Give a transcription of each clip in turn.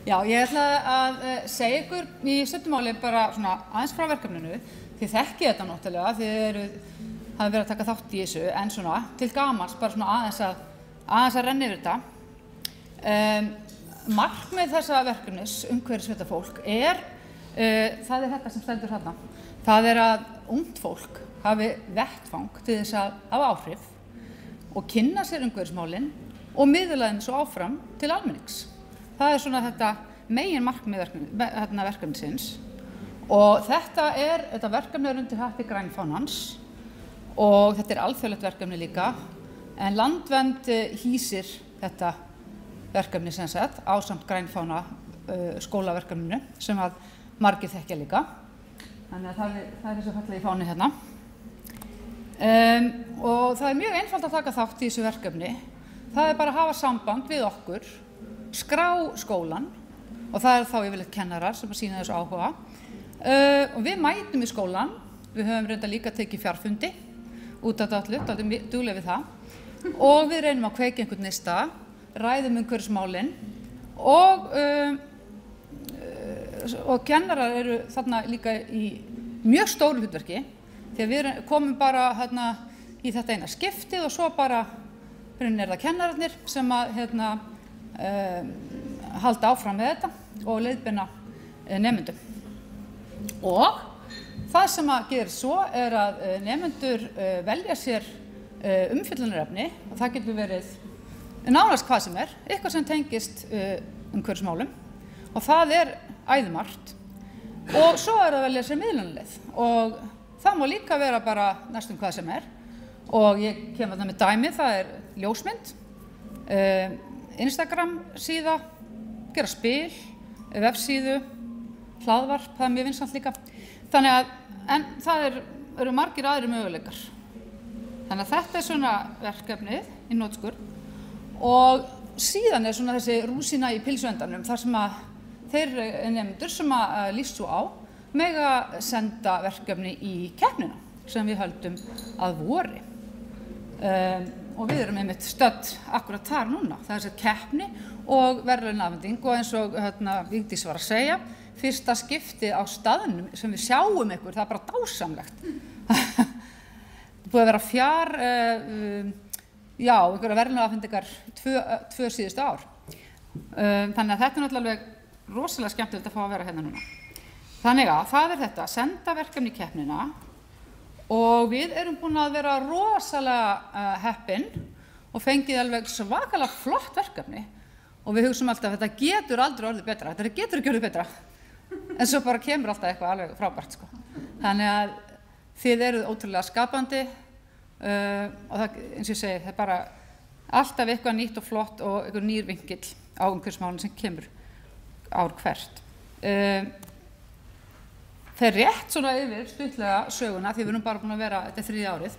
Já, ég ætla að segja ykkur í stuttumáli bara svona aðeins frá verkefninu. Þið þekkið þetta náttúrulega, þið hafa verið að taka þátt í þessu, en svona til gamans bara svona aðeins að renna yfir þetta. Markmið þessa verkefnis umhverfisvitafólk það þetta sem stendur þarna. Það að ungt fólk hafi vettvang til þess að hafa áhrif og kynna sér umhverfismálin og miðla þeim svo áfram til almennings. Það svona þetta megin markmið verkefnisins og þetta verkefni undir hatti grænfánans og þetta alþjóðlegt verkefni líka, en Landvernd hýsir þetta verkefni sem sagt ásamt grænfána skólaverkefninu sem að margir þekkja líka. Þannig að það þessi fallegi fáni hérna. Og það mjög einfalt að taka þátt í þessu verkefni. Það bara að hafa samband við okkur, skrá skólan og það þá yfirleitt kennarar sem að sýna þessu áhuga. Og við mætum í skólan, við höfum reynda líka tekið fjarfundi út af þetta allir, duglega við það. Og við reynum að kveikja einhvern neista, ræðum umhverfismálin og kennarar eru þarna líka í mjög stóru hlutverki því að við komum bara í þetta eina skiptið og svo bara það kennararnir sem að halda áfram með þetta og leiðbeina nemendum. Og það sem að gera svo að nemendur velja sér umfjöllunarefni og það getur verið nánast hvað sem eitthvað sem tengist umhverfismálum og það æðumargt og svo að velja sér miðlunarleið og það má líka vera bara næstum hvað sem og ég kem þarna með dæmi, það ljósmynd, Instagram síða, gera spil, vefsíðu, hlaðvarp, það mjög vinsælt líka. Þannig að, en það eru margir aðrir möguleikar. Þannig að þetta svona verkefnið í notkun og síðan svona þessi rúsína í pylsuendanum þar sem að þeir nemendur sem að líst svo á mega senda verkefni í keppnina sem við höldum að vori. Og við erum einmitt stödd akkurat þar núna. Það þessi keppni og verðlaunafhending og eins og Vigdís var að segja, fyrsta skiptið á staðnum sem við sjáum ykkur, það bara dásamlegt. Það búið að vera einhverja verðlaunafhendingar tvö síðustu ár. Þannig að þetta náttúrulega rosalega skemmtilegt að fá að vera hérna núna. Þannig að það þetta, senda verkefni í keppnina og við erum búin að vera rosalega heppin og fengið alveg svakalega flott verkefni og við hugsum alltaf að þetta getur aldrei orðið betra, þetta getur ekki orðið betra en svo bara kemur alltaf eitthvað alveg frábært sko. Þannig að þið eruð ótrúlega skapandi og það, eins og ég segi, það bara alltaf eitthvað nýtt og flott og eitthvað nýr vinkill á umhverfismálin sem kemur ár hvert. Þeir rétt svona yfir stuttlega söguna því við erum bara búin að vera, þetta 3. árið.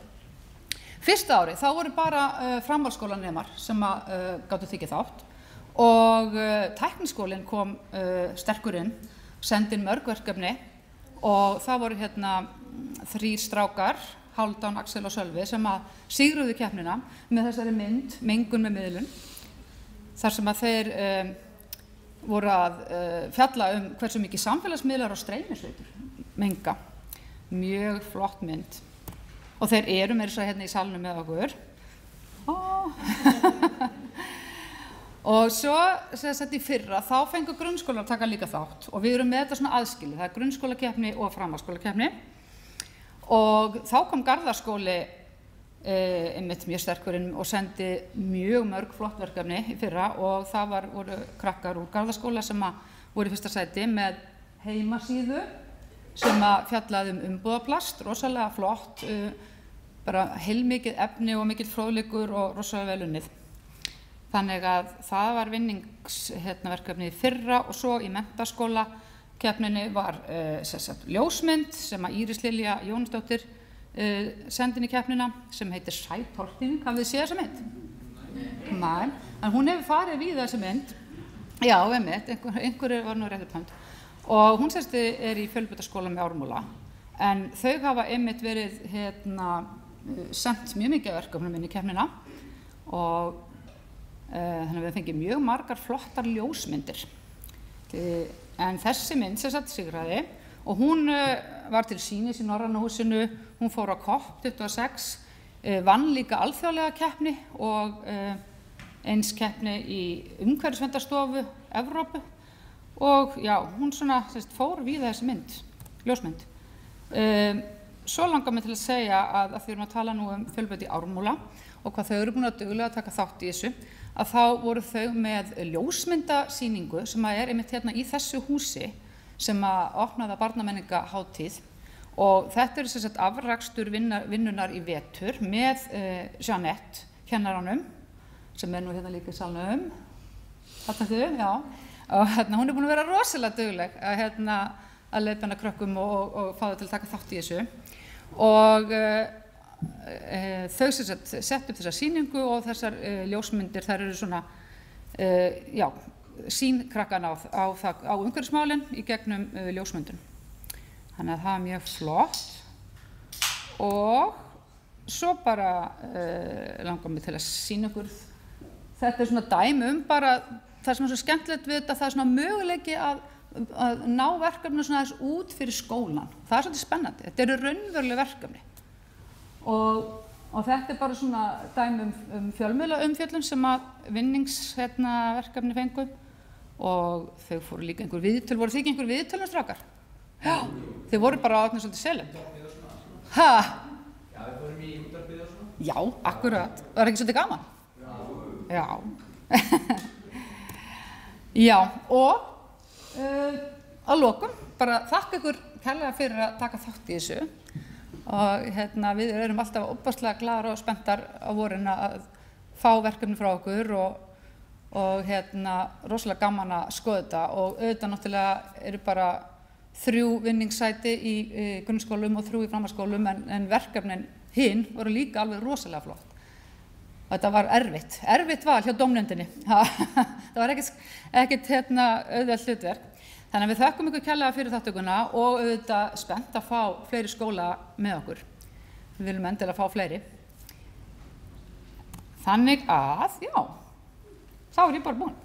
Fyrsta árið, þá voru bara framhaldsskólanemar sem gátu tekið þátt og tækniskólinn kom sterkur inn, sendi inn mörg verkefni og það voru 3 strákar, Hálfdán, Axel og Sölvi sem að sigruðu keppnina með þessari mynd, mengun með miðlun, þar sem að þeir voru að fjalla hversu mikið samfélagsmiðlar og streymisveitur menga. Mjög flott mynd. Og þeir eru meira svo hérna í salnum með okkur. Og svo, sem sagt í fyrra, þá fengu grunnskólar að taka líka þátt og við erum með þetta svona aðskilið. Það grunnskólakeppni og framhaldsskólakeppni. Og þá kom Garðaskóli einmitt mjög sterkur inn og sendi mjög mörg flott verkefni í fyrra og það voru krakkar úr Garðaskóla sem voru í fyrsta sæti með heimasíðu sem fjallaði umbúðaplast, rosalega flott, bara heilmikið efni og mikill fróðleikur og rosalega vel unnið. Þannig að það var vinningsverkefni í fyrra og svo í menntaskóla keppninni var ljósmynd sem Íris Lilja Jónsdóttir sendin í keppnina sem heitir Sætorting. Hafið þið séð þessa mynd? Nei. En hún hefur farið við þessa mynd. Já, einmitt, einhverju var nú réttur pönd. Og hún í fjölbrautaskóla með Ármúla. En þau hafa einmitt verið sendt mjög mikið verkefnum inn í keppnina og þannig að við fengið mjög margar flottar ljósmyndir En þessi mynd sem sagt sigraði og hún var til sýnis í Norræna húsinu, hún fór á COP26, vann líka alþjóðlega keppni og eins keppni í umhverfisverndarstofu Evrópu og já, hún svona fór víða þessi mynd, ljósmynd. Svo langar mig til að segja að því við erum að tala nú fjölbraut í Ármúla og hvað þau eru búin að duglega að taka þátt í þessu, að þá voru þau með ljósmyndasýningu sem einmitt hérna í þessu húsi sem opnaði barnamenningahátíð og þetta eru sem sagt afrakstur vinnunar í vetur með Jeanette, kennaranum, sem nú hérna líka í salnum, þarna þau, já, og hérna hún búin að vera rosalega dugleg að leiðbeina krökkum og fá þau til að taka þátt í þessu og þau sem sagt sett upp þessa sýningu og þessar ljósmyndir, þær eru svona, já, sín krakkana á umhverfismálin í gegnum ljósmyndun. Þannig að það er mjög flott og svo bara langar mig til að sýna ykkur, þetta er svona dæmi bara, það sem er svo skemmtilegt við þetta, það er svona möguleiki að ná verkefni svona þess út fyrir skólan. Það er svolítið spennandi, þetta eru raunveruleg verkefni. Og þetta er bara svona dæmi fjölmiðlaumfjöllun sem að vinningsverkefni fengu og þau fóru líka einhver viðtöl, voru þið ekki einhver viðtölum strákar? Já, þið voru bara átnið svolítið selum. Hæ? Já, við fórum í útvarpið og svona. Já, akkurat. Var ekki svolítið gaman? Já. Já, og að lokum, bara þakka ykkur kærlega fyrir að taka þátt í þessu og við erum alltaf óbærslega glaðar og spenntar á vorin að fá verkefni frá okkur og rosalega gaman að skoða þetta og auðvitað náttúrulega eru bara 3 vinningssæti í grunnskólum og 3 í framhaldsskólum en verkefnin hinn voru líka alveg rosalega flott. Þetta var erfitt val hjá dómnefndinni, það var ekkert auðvelt hlutverk. Þannig að við þökkum ykkur kærlega fyrir þátttökuna og auðvitað spennt að fá fleiri skóla með okkur. Við viljum endilega fá fleiri. Þannig að, já, þá er ég bara búin.